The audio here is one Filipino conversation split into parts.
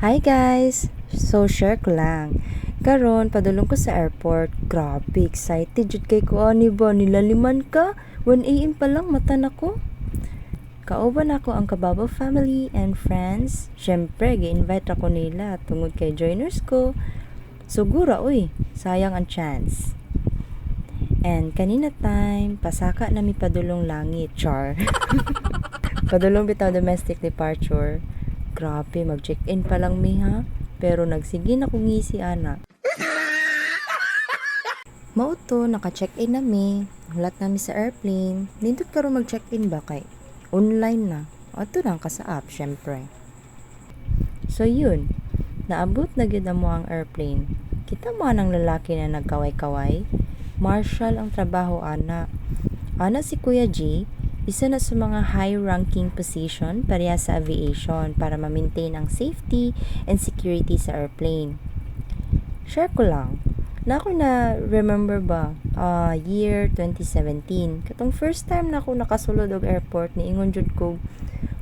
Hi guys! So share ko lang. Karon padulong ko sa airport. Grabe, excited jud kay ko ani ba nilaliman ka? 1 AM pa lang mata na ko. Kauban ako ang Kababo family and friends. Syempre, gi-invite ako nila tungod kay joiners ko. Sugura, uy, sayang ang chance. And kanina time, pasaka na mi padulong langit, char. Padulong bitaw domestic departure. Grabe, mag-check-in pa lang mi ha. Pero nagsige na kung ngisi ana. Mauto, naka-check-in na mi. Hulat na mi sa airplane. Nindot karon mag-check-in ba kay? Online na. Ato lang ka sa app, syempre. So yun, naabot na gyud mo ang airplane. Kita mo anang lalaki na nagkaway-kaway. Marshal ang trabaho ana. Ana si Kuya G, isa na sa mga high-ranking position pareha sa aviation para ma-maintain ang safety and security sa airplane. Share ko lang. Na ako na remember ba year 2017 katong first time na ako nakasulod og airport ni ingon jud ko,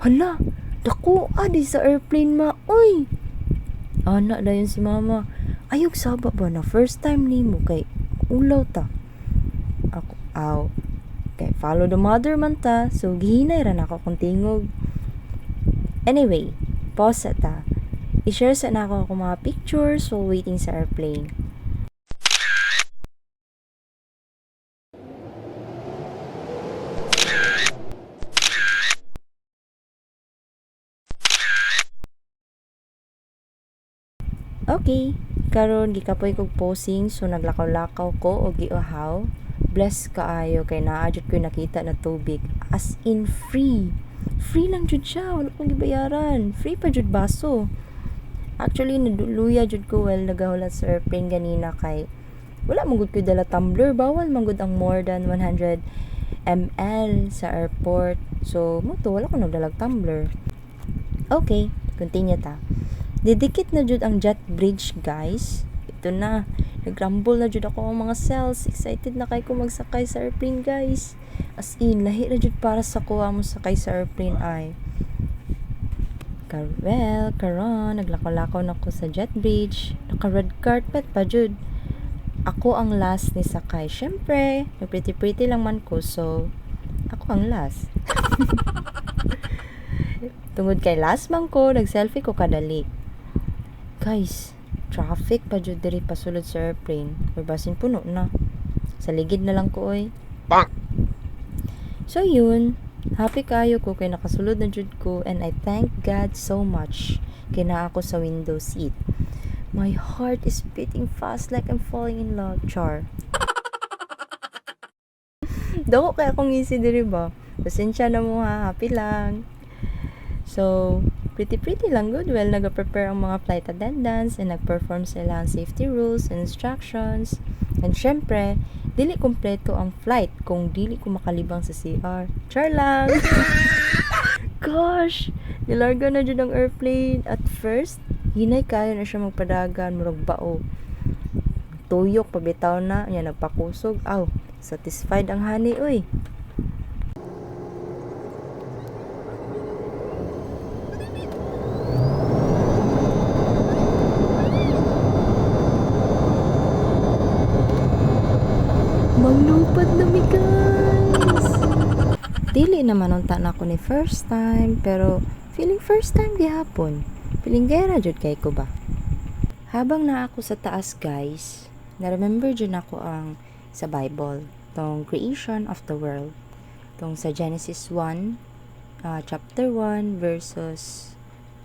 hala, dako adi sa airplane ma, oy. Ana dayon si mama, ayog saba ba na first time nimo kay ulaw ta. Ako, aw, kay follow the mother man ta, so gihinay ra nako kung tingog. Anyway, pause ta. I-share sa nako ako mga pictures while waiting sa airplane. Okay, karon gikapoy kog posing so naglakaw-lakaw ko og giuhaw. Bless kaayo kay naa jud ko nakita na tubig. As in free. Free lang jud siya, wala kong gibayaran. Free pa jud baso. Actually naduluya jud ko while nagahulat sa airplane ganina kay wala man gud ko dala tumbler, bawal man gud ang more than 100 ml sa airport. So mo to wala ko nagdalag tumbler. Okay, continue ta. Didikit na jud ang jet bridge, guys. Ito na. Nagrumble na jud ako ang mga cells. Excited na kay ko magsakay sa airplane, guys. As in, lahi na jud para sa kuha mo sakay sa airplane ay. Well, karon naglakaw-lakaw na ko sa jet bridge. Naka-red carpet pa jud. Ako ang last ni sakay. Syempre, pretty lang man ko, so ako ang last. Tungod kay last man ko, nag-selfie ko kadali. Guys, traffic pa jud diri pasulod sa airplane. Or basin puno na. Sa ligid na lang ko oy. So yun, happy kayo ko kay nakasulod na jud ko and I thank God so much kay naa ako sa window seat. My heart is beating fast like I'm falling in love, char. Dako kay akong ngisi diri ba. Pasensya na mo ha, happy lang. So, pretty lang good. Well, nag-prepare ang mga flight attendants and nag-perform sila ang safety rules and instructions. And syempre, dili kompleto ang flight kung dili ko makalibang sa CR. Char lang! Gosh! Nilarga na dyan ang airplane. At first, hinay kayo na siya magpadagan, murag bao. Tuyok, pabitaw na, yan, nagpakusog. Aw, satisfied ang honey, uy. Maglupad na mi, guys! Dili naman unta na ako ni first time, pero feeling first time gihapon. Feeling gera jud kay ko ba. Habang na ako sa taas, guys, na-remember jud ako ang sa Bible, tong creation of the world. Tong sa Genesis 1, chapter 1, verses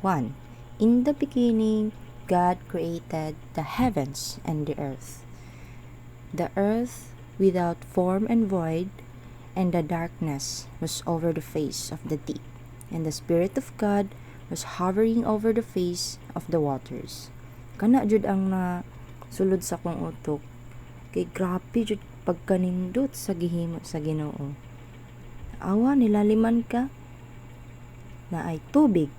1. In the beginning, God created the heavens and the earth. The earth without form and void, and the darkness was over the face of the deep, and the Spirit of God was hovering over the face of the waters. Kana jud ang na sulod sa kong utok. Kay grabe jud pagkanindot sa gihimo sa Ginoo. Awa nilaliman ka na ay tubig,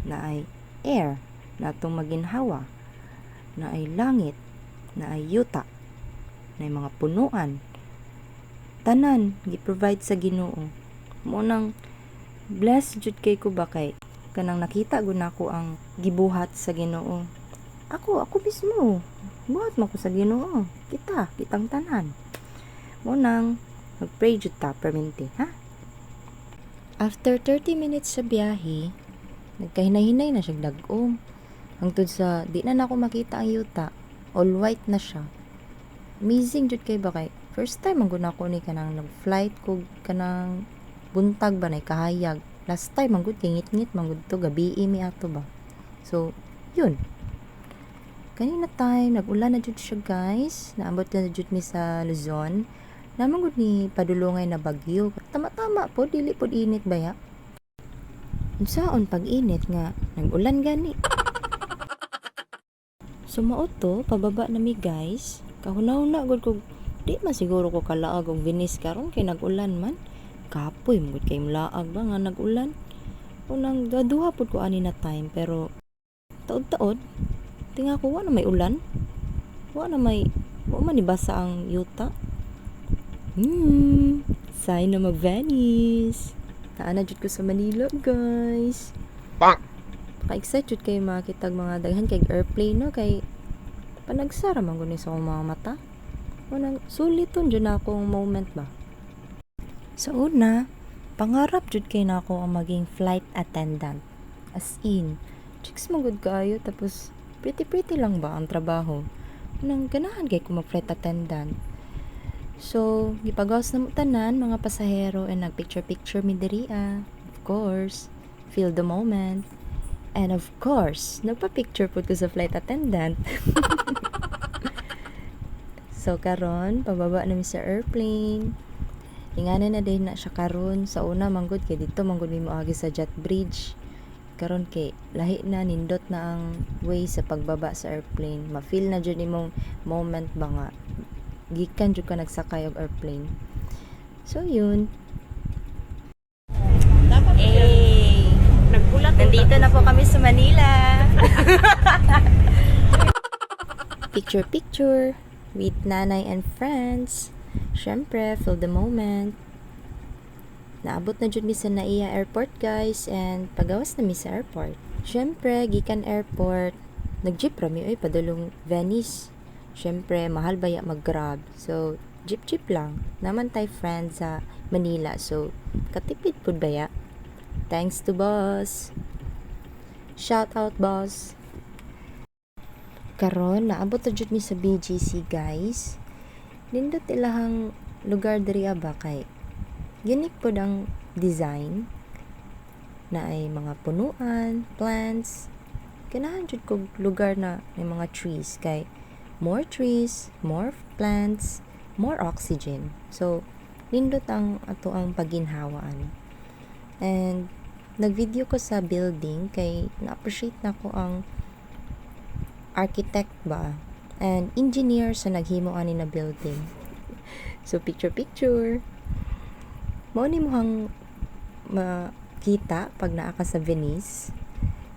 na ay air, na itong maginhawa, na ay langit, na ay yuta, na ay mga punuan. Tanan, gi-provide sa Ginoo. Mo nang bless jud kay ko ba kay kanang nakita gud nako ang gibuhat sa Ginoo. Ako mismo. Buhat man ko sa Ginoo. Kitang tanan. Mo nang mag-pray jud ta permente, ha? After 30 minutes sa biyahe, nagkahinay-hinay na siya dag-om. Hangtod sa di na nako makita ang yuta. All white na siya. Amazing jud kay ba kay first time man gud nako ni kanang nag-flight ko kanang buntag ba nay kahayag. Last time man gud ngit-ngit man gud to gabi mi ato ba. So, yun. Kanina time nag-ulan na jud siya guys. Naabot na jud mi sa Luzon. Naman gud ni padulongay na bagyo. Tama-tama po dili pod init baya. Unsaon pag init nga nag-ulan gani. Sumao to, pababa na mi guys. Kahuna-huna gud ko di man siguro ko kalaag og Venice karon kay nag-ulan man. Kapoy mo gud kay mulaag ba nga nag-ulan. Unang duha pud ko ani na time pero taod-taod tinga ko wa na may ulan. Wa man ni basa ang yuta. Sign na mag-Venice. Naana jud ko sa Manila guys. Ka-excited kay makita mga daghan kay airplane no kay panagsara man gud sa akong mga mata. Unang suliton jud na akong moment ba. Sa una, pangarap jud kay nako ang maging flight attendant. As in, chicks man gud kaayo tapos pretty lang ba ang trabaho. Unang ganahan kay ko mag flight attendant. So, gipagawas na mo tanan mga pasahero and nagpicture mi diri Of course, feel the moment. And of course, nagpa-picture po ko sa flight attendant. So, karon pababa na mi sa airplane. Ingana na din na siya karon. Sa una, manggod kay dito, manggod mi moagi sa jet bridge. Karon kay, lahi na, nindot na ang way sa pagbaba sa airplane. Ma-feel na dyan imong moment ba nga. Gikan dyan ka nagsakay og airplane. So, yun. Nandito na po kami sa Manila. Picture with nanay and friends. Syempre, feel the moment. Naabot na jud mi sa Naiya Airport guys and pagawas na mi sa airport. Syempre, gikan airport, nag-jeep rami oy padulong Venice. Syempre, mahal baya mag-grab. So, jeep lang. Naman tay friends sa Manila. So, katipid pud baya. Thanks to boss. Shout out boss. Karon naabot na jud mi sa BGC guys. Nindot ilahang lugar diri ba kay unique pod ang design na ay mga punuan, plants. Ganahan jud kog lugar na may mga trees kay more trees, more plants, more oxygen. So nindot ang ato ang paginhawaan. And nag-video ko sa building kay na-appreciate na ko ang architect ba and engineer sa naghimo ani na building. So picture. Mao ni mohang makita pag naa ka sa Venice.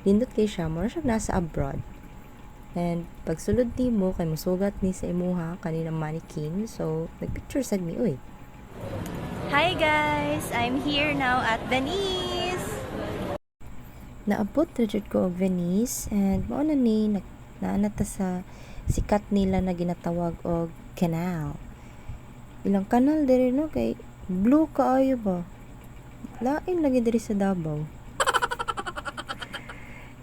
Nindot kay siya mo siya nasa abroad. And pag sulod nimo kay mosugat ni sa imuha kanina mannequin. So nagpicture sad mi oy. Hi guys, I'm here now at Venice. Naabot na jud ko og Venice and mao na ni naanata sa sikat nila na ginatawag og canal. Ilang kanal diri no kay blue kaayo ba. Lain lagi diri sa Davao.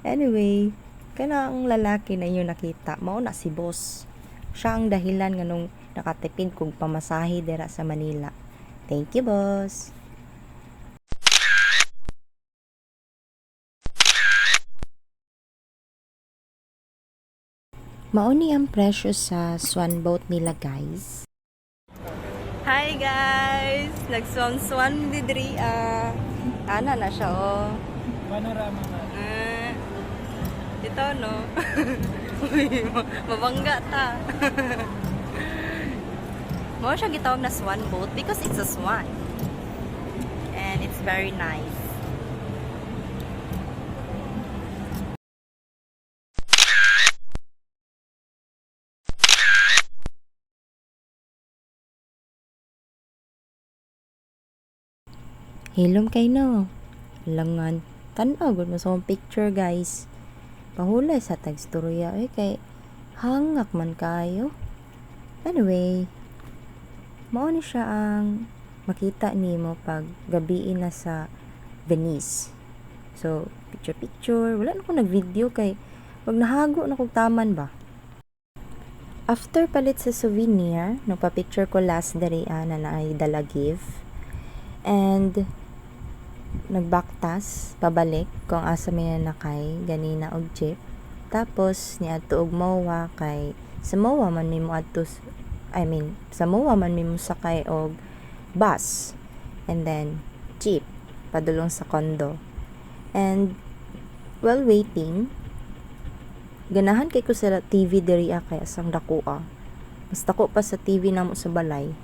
Anyway, kana ang lalaki na inyo nakita, mao na si boss. Siya ang dahilan nganong nakatipid kog pamasahe dira sa Manila. Thank you, boss. Mauni ang presyo sa swan boat nila, guys. Hi, guys! Nag-swan di diri. Ana na siya, oh. Panorama nga. Ito, no? Mabangga ta. Mo siya gitawag na swan boat because it's a swan. And it's very nice. Hilom kay no. Langan. Tanaw gud mo sa akong picture guys. Pahulay sa tagstorya kay hangak man kayo. Anyway, mao ni siya ang makita nimo pag gabi na sa Venice. So, picture, wala na ko nag-video kay pag nahago na kog taman ba. After palit sa souvenir, nagpa-picture ko last diri na naay dala gift. And nagbaktas pabalik kung asa may nakay ganina og jeep. Tapos niadto og MOA kay sa MOA man mi mo adto sa MOA man mi mo sakay og bus and then jeep padulong sa condo. And while waiting, ganahan kay ko sa TV diri kay asang dakuha. Mas dako pa sa TV namo sa balay.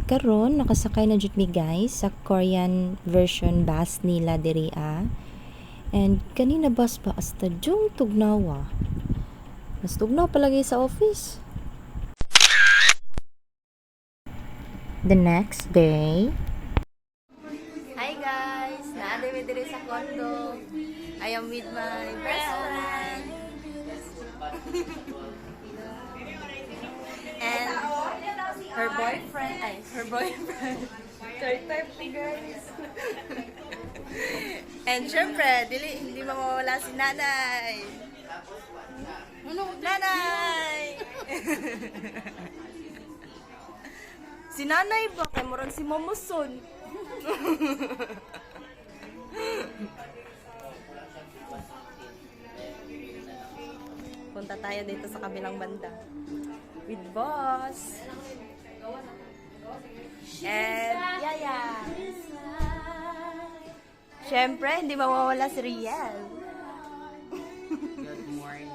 Karon nakasakay na jud mi guys sa Korean version bus nila diri and kanina bus pa hasta jung tugnawa. Mas tugnaw palagi sa office. The next day, hi guys, naade mi diri sa condo. I am with my best friend. And her boyfriend. Third time ni guys. And syempre, hindi mawawala si nanay. Nanay! Si nanay ba? Kaya murang si Momoson. Punta tayo dito sa kabilang banda. With boss. And Yaya. Siyempre, hindi mawawala si Riel. Good morning.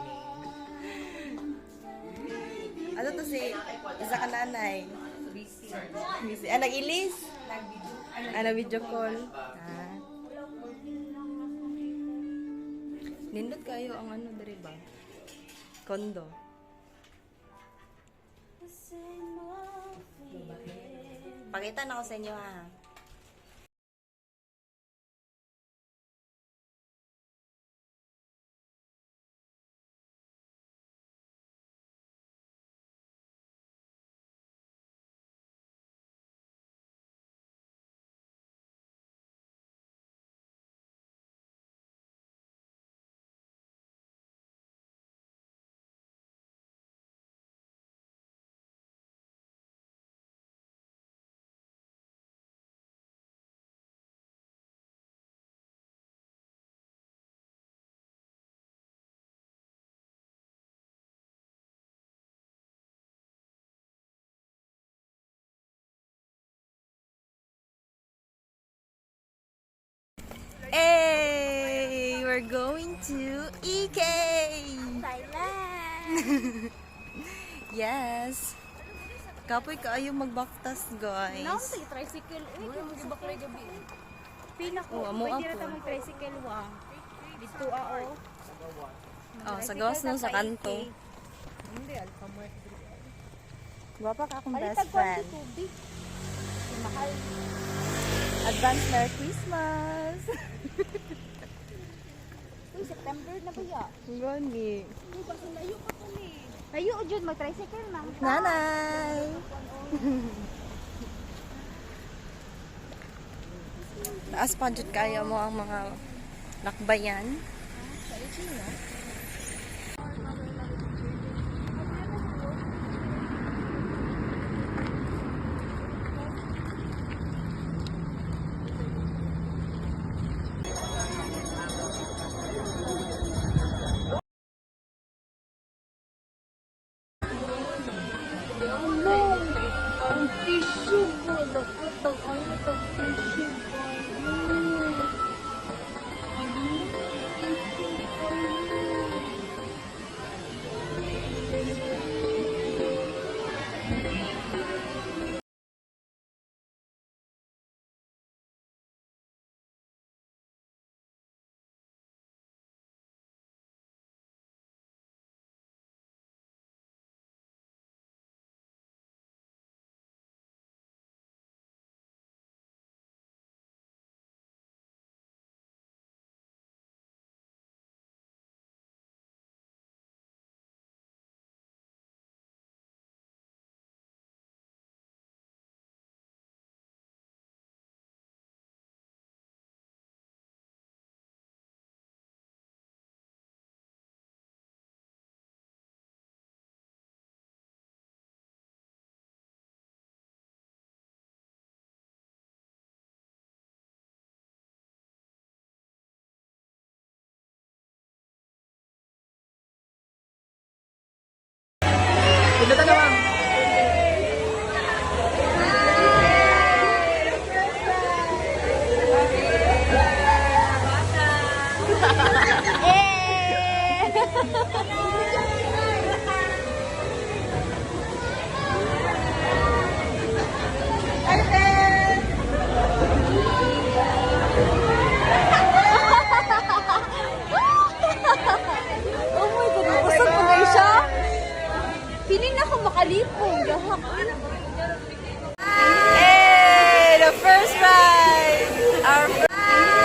Ano to si isa ka nanay? Busy. Nag-ilis? Nag-video call. Nindot kayo ang ano diri ba? Kondo. Pakita na ako sa inyo ha. Hey, we're going to EK. Thailand. Yes. Kapoy kaayo magbaktas, guys. Naon sa tricycle uy, kamo gibaklay gabi. Pila ko, amo pwede ako. ra ta mag tricycle wa. Dito ao. Oh, sa gawas nung sa kanto. Hindi Alfamart. Gwapa ka akong best Balitag ko ang friend. tubig. Si mahal. Advance Merry Christmas. Uy, September na ba ya? Gani. Uy, basta layo pa ko ni. Layo jud mag tricycle na. Nanay. Taas pa jud kaya mo ang mga lakbayan. Sa Chino. Pindutan na, ma'am. Oh my God, busog ko na siya. Feeling na ako makalipong. Gahak. Hey, the first ride!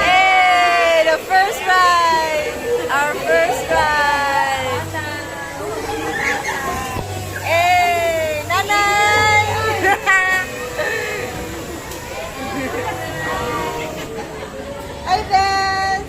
Hey, the first ride! Our first ride! Hey, nanay! Hi, Beth!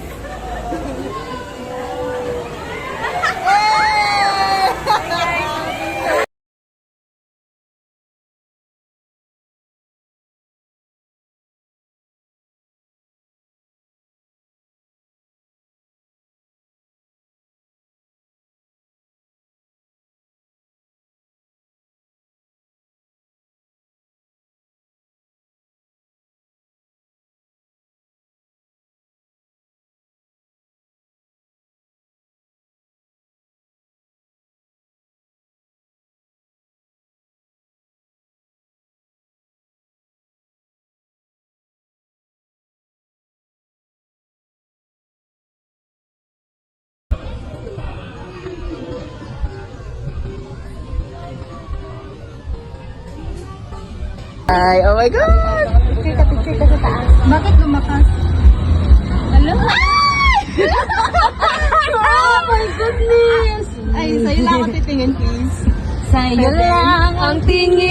Ay, oh my God! Picture ka sa taas. Bakit lumakas? Hello? Oh my goodness! Ay, sa'yo lang ako titingin, please. Sa'yo lang ang tingin.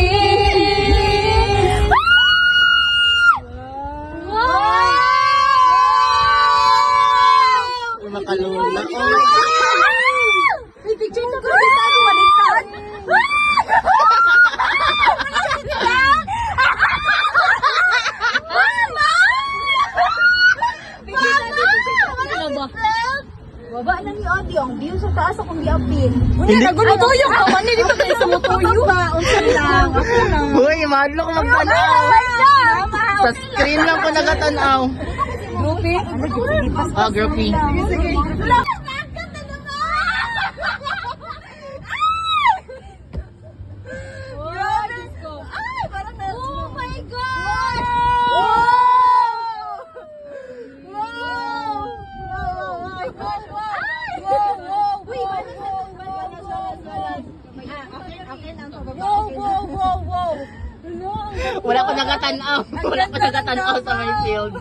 Wow! Makalula. May picture na ko dito. Ano, baliktad? Baba na ni Odi, ang view sa taas akong gi-appeal. Hindi. Nagulutuyong ka man, dito tayo sa mutuyo. Unsa lang, ako lang. Uy, madlok magtanaw. Sa screen lang ko nagatanaw. Groupie? Ah, groupie. Sige. Ay, parang oh my God! Wow! Wow! Wala ko nagatanaw. Wala ko nagatanaw sa my field.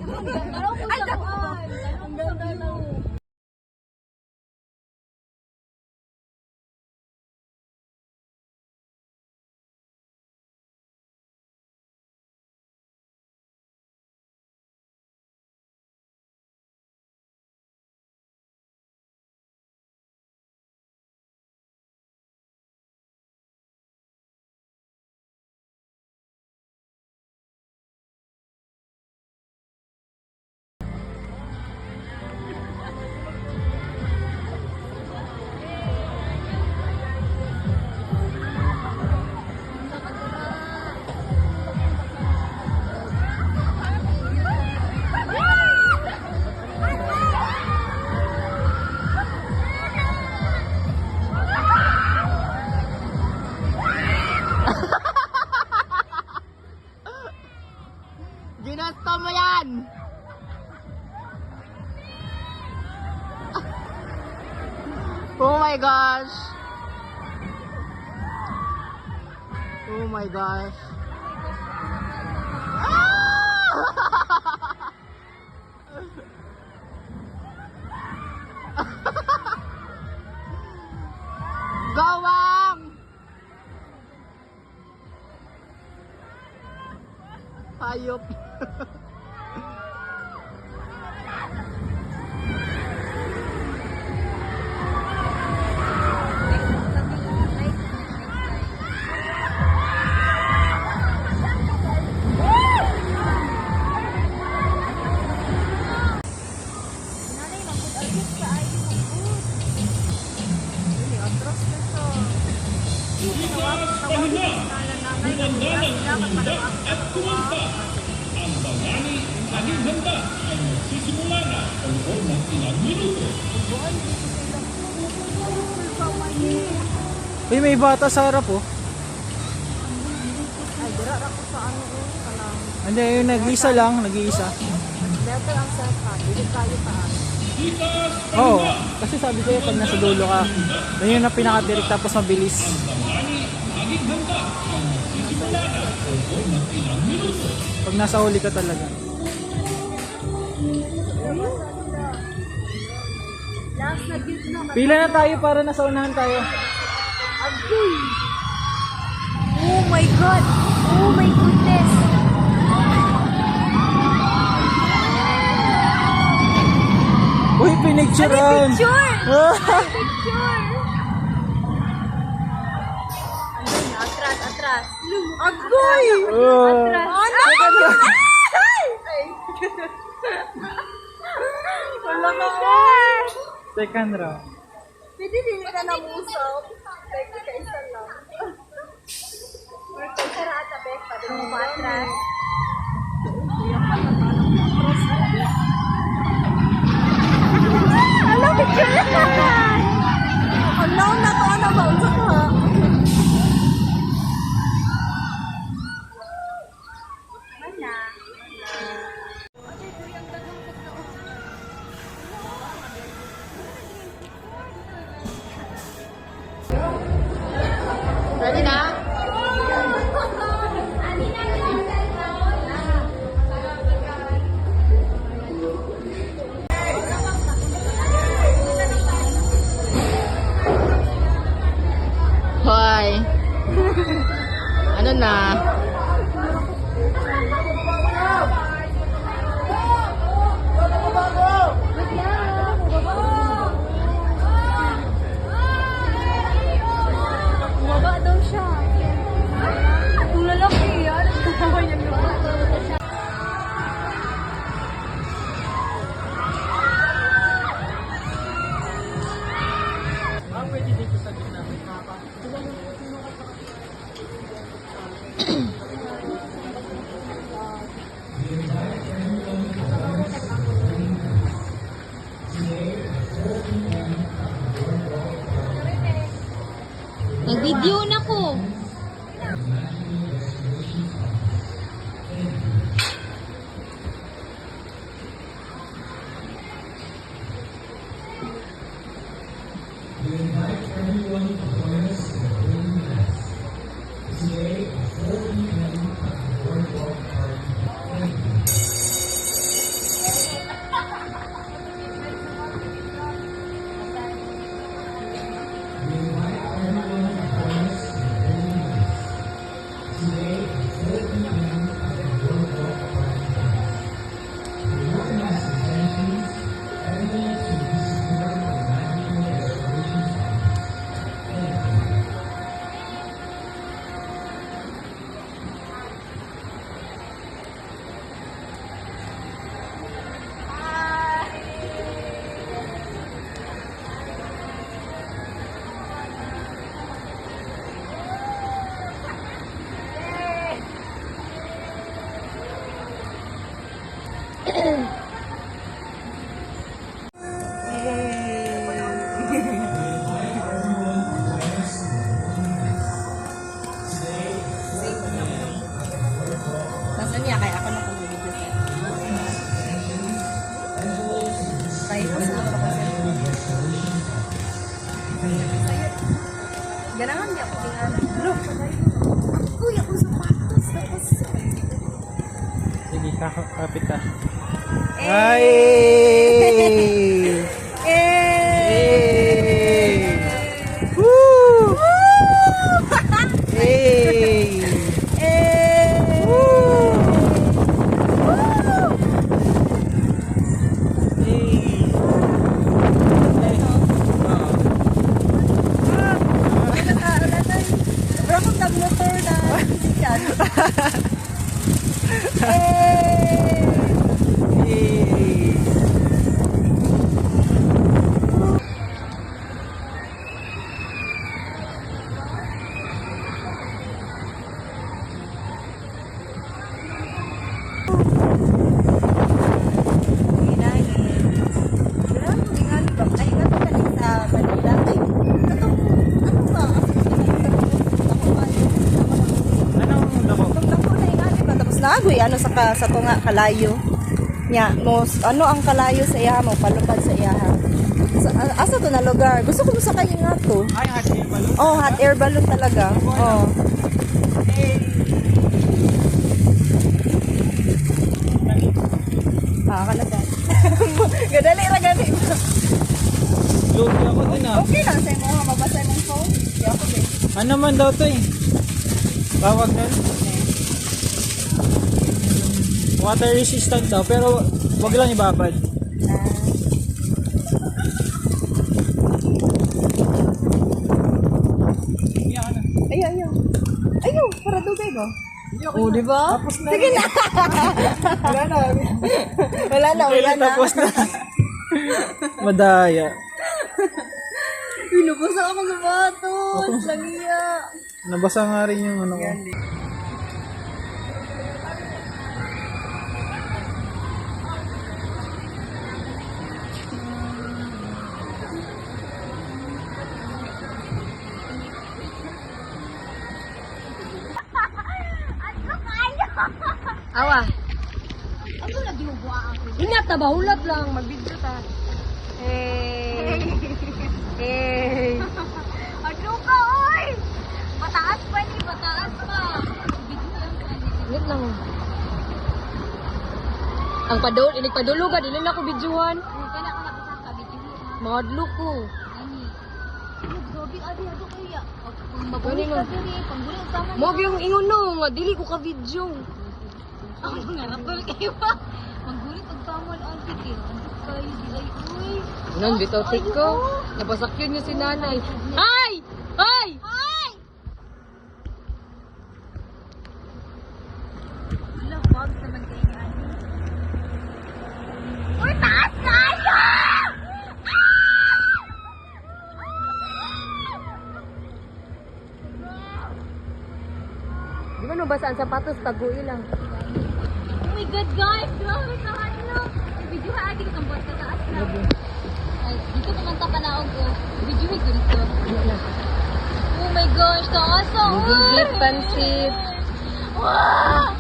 Ginusto mo yan! Oh my gosh! Oh my gosh! Gawang! Hayop! Uy, may bata sa harap oh. Ay, dira ako sa ano ko. Kanang Hindi, yung nag-iisa lang, nag-iisa. better ang self-hand. Hindi tayo taan. Oo, kasi sabi ko pag nasa dulo ka, yun yung na pinaka-direct tapos mabilis. Pag nasa huli ka talaga. Last na dito na. Pila na tayo para nasa unahan tayo. Agoy! Oh my God! Oh my goodness! Uy, pinicturean! Picture! Ah! Picture! Atras, atras. Agoy! Oh. Atras. Wala ka ka! Second round. Pwede din ka na musap. Pwede ka isa lang. Pwede ka na atabe. Pwede mo ba atras? Alam, picture na ka! Alam, natawa na ba? Unsa ka? Mana? Ready na? Hoy. Ano na? Bumaba daw siya. Kung lalaki yan, kung yan yung Pwede dito sa gitna. Nag-video na ko. Nasaan niya? Kaya ako na kumibig siya. Tayo ko sa ako kasi. Ganahan niya ako tingnan. Look! Uy, ako sa patos. Tapos. Sige, kapit ka. Eh! Ay! Eh! Woo! Hey! Eh! Woo! Bro, kung nag-motor na sikat. Eh! Hey! ano sa tunga kalayo. Nya, ano ang kalayo sa iya mo, palupad sa iya. Asa to na lugar? Gusto ko sa kanya nga to. Ay, hot air balloon. Oh, hot air balloon talaga. Oh. Kalagan. Gadali ra gani. Lugi ako din ah. Okay lang sa mo, mabasa mong phone. Di ako din. Ano man daw to eh? Tawag nun? Water resistant daw, pero wag lang ibabad. Ayo, para dugay ba? Oh, di ba? Tapos na. Sige na. Wala na. Wala na. Tapos na. Madaya. Pinubasa ako sa bato. Lagiya. Nabasa nga rin yung ano ko. Awa. Ingat na ba? Hulat lang. Magbidyo ta. Hey. Hey. Ano ka, oy? Mataas pa ni, mataas pa. Ingat lang. Ang padul, inig padulugan. Dili na ko bidyuhan. Kaya ako nakasang ka, video. Mahadlo ko. Ani. Grabe, adi, ano kaya? Kung Gani mabulit mo. ka diri, panggulit sa man. Mo yung ingon no. Nga dili ko ka video. Ang mga rapol kayo ba? Manggulit pag pamal, auntie kayo. Ano kayo, di ay, uy. Nan bitaw tik ko. Napasakyan niya si nanay. Hay! Hay! Ay! Wala, bag naman kayo ni Ani. Uy, taas kayo! Di ba nabasa ang sapatos? Taguin lang. Oh my God, guys! Grabe ka, ano? Video ha, adi kitang buhat ka taas na. Ay, dito kumanta pa na ako. Video ko dito. Oh my gosh, taas na! Gigit pansit. Wow!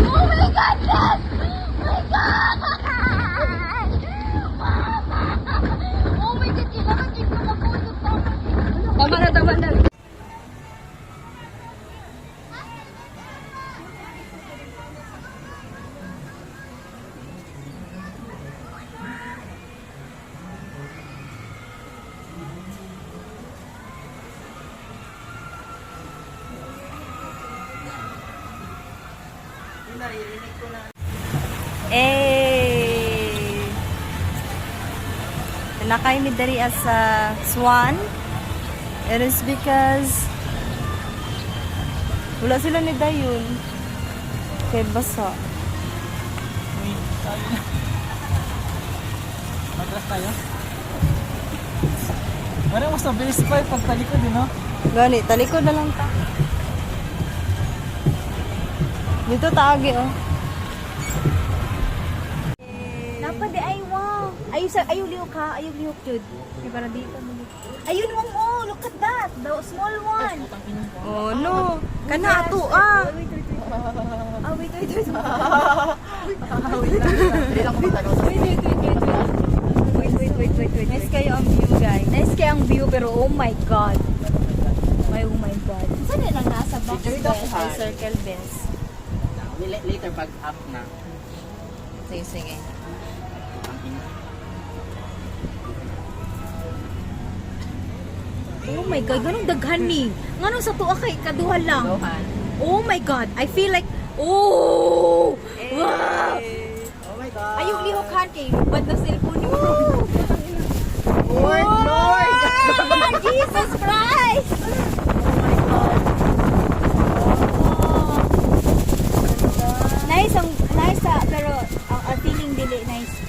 Oh my God, yes! Oh my God! Oh my God, kailangan check ko mag-usap tama. Tama na, tama na. Eh. Nakay mi diri as a swan. It is because wala sila ni dayon. Kay basa. Matras tayo. Parang mas mabilis pa yung pagtalikod din, no? Gani, talikod na lang ta. Dito taagi oh. Napade, ay wow! Ayaw lihok ha, ayaw lihok jud. Ay, para dito mo. Ayun mong oh, look at that! The small one! Oh no. Kana ato ah. Ah, wait. Wait. Nice kayo ang view guys. Nice kaya ang view, pero oh my God. Oh my God. Saan lang nasa box? Ay, circle bins. Later pag up na. Sige. Oh my God, ganun daghan ni. Ganun sa tuwa kay kaduha lang. Oh my God, I feel like, oh! Wow! Oh my God. Ayaw lihokhan kay bad na cellphone mo. Lord! Jesus Christ! Nice pero ang feeling dili nice.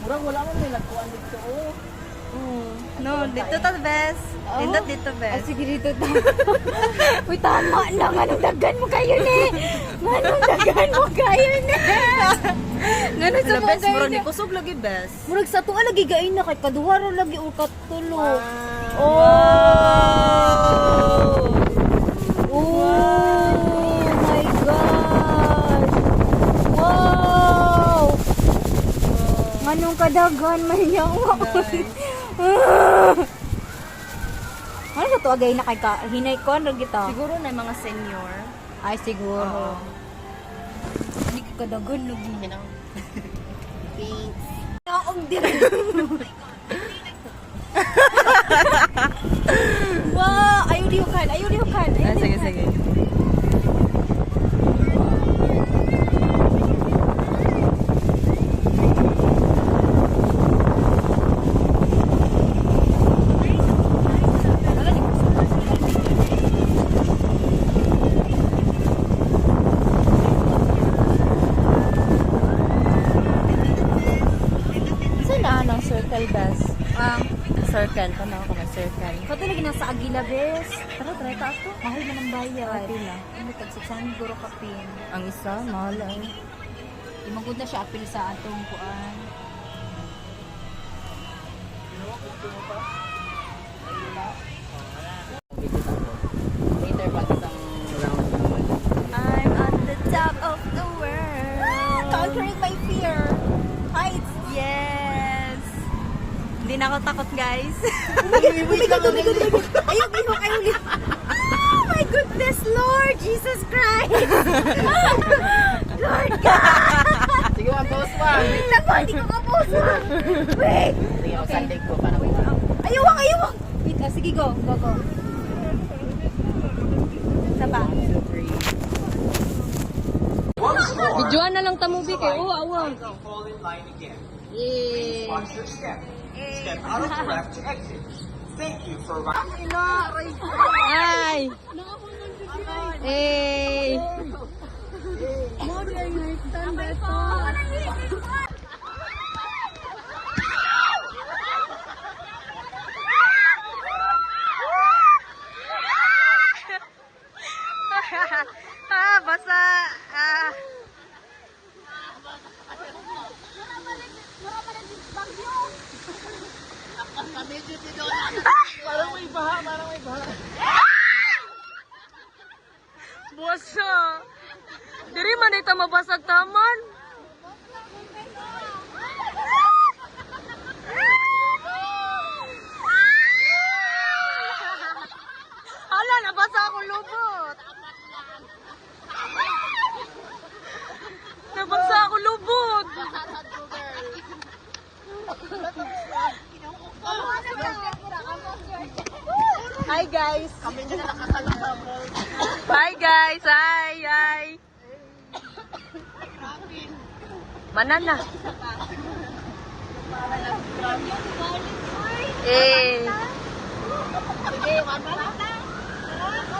Murang wala mo may nagkuhan dito. No, dito to best. Dito dito best. Sige dito ta. Uy, tama lang. Anong dagan mo kayo ni? Anong dagan mo kayo ni? Ganun sa Sa best mga bro kayo ni ni. kusog lagi best. Murag sa tuwa lagi gain na kay kaduha ra lagi o katulo. Oh! Oh! Manong kadagan man niya. Ano ka to agay na kay ka? Hinay ko ano kita? Siguro na mga senior. Ay siguro. Hindi ka kadagan no gina. Thanks. Kaong dire. Wow, ayaw diukan. Sige. Saan na ng circle, Bes? Circle. Tanaw ko ng circle. Kato lagi nasa Agila bes. Tara, try ta ako. Mahal man ang bayad. Pila. Ano tag 600 guro kapin. Ang isa, mahal ay. Imagod na siya apil sa atong kuan. Later pag isang round naman. I'm on the top of the world. Conquering my fear. Heights. Yes! Hindi na ako takot, guys. Ayun, oh my goodness, Lord Jesus Christ. Lord God. Sige, ang post mo. Naku, hindi ko kapos. Wait. Sige, ang sandig ko para mo. Ayuwang. Wait, sige, go. Isa pa. Videoan na lang ta movie kay awang. Fall in line again. Yeah. Watch your step. Step out of the left to exit. Thank you for Ay! Hey! Basa! Basa! Diri man ito mabasag taman. Hala, nabasa ako lubot. Nabasa ako lubot. Hi guys. Hi guys. Hi. Manana. Eh.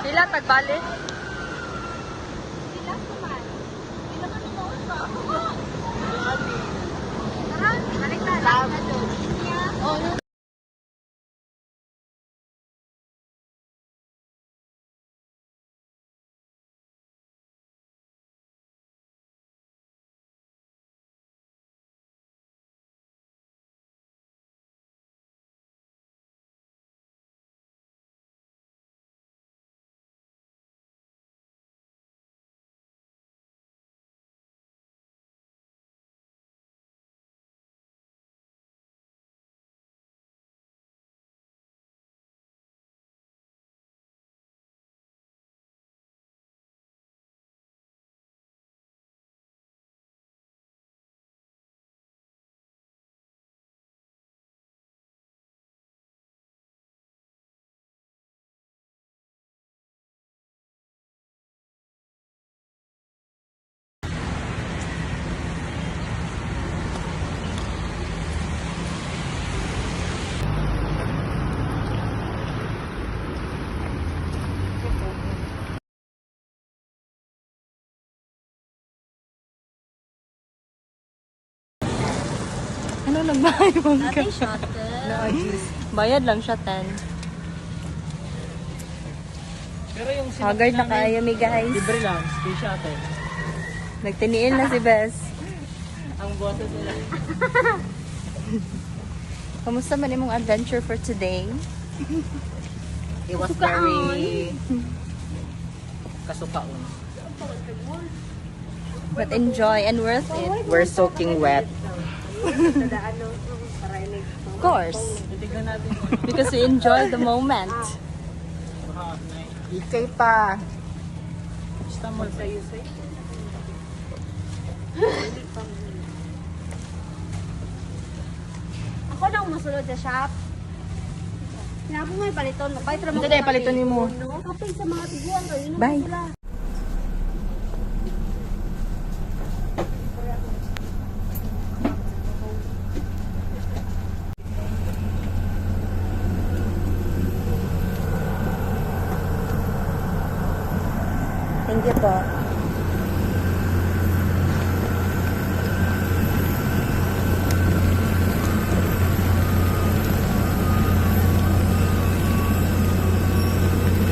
Sila tagbalik. Ano nagbayad ka? Natin shuttle. Bayad lang siya 10. Pero yung Haggard na kayo mi guys. libre lang, stay shuttle. Nagtiniil na si Bes. Ang boses nila. Kamusta man imong adventure for today? It was very kasukaon. But enjoy and worth it. We're soaking wet. Of course. Because we enjoy the moment. Ikay pa. Istanbul. Ako lang masulod sa shop. Sinabi mo yung paliton. Mabait naman. Ito na, paliton mo. Kapag sa mga tiguan kayo. Bye. Thank you po.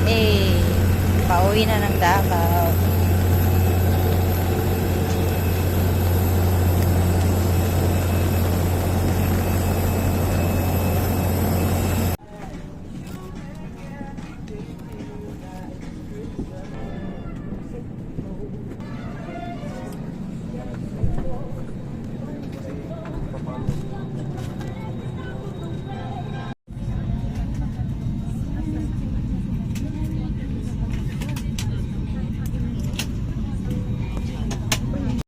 Eh, pauwi na ng Davao.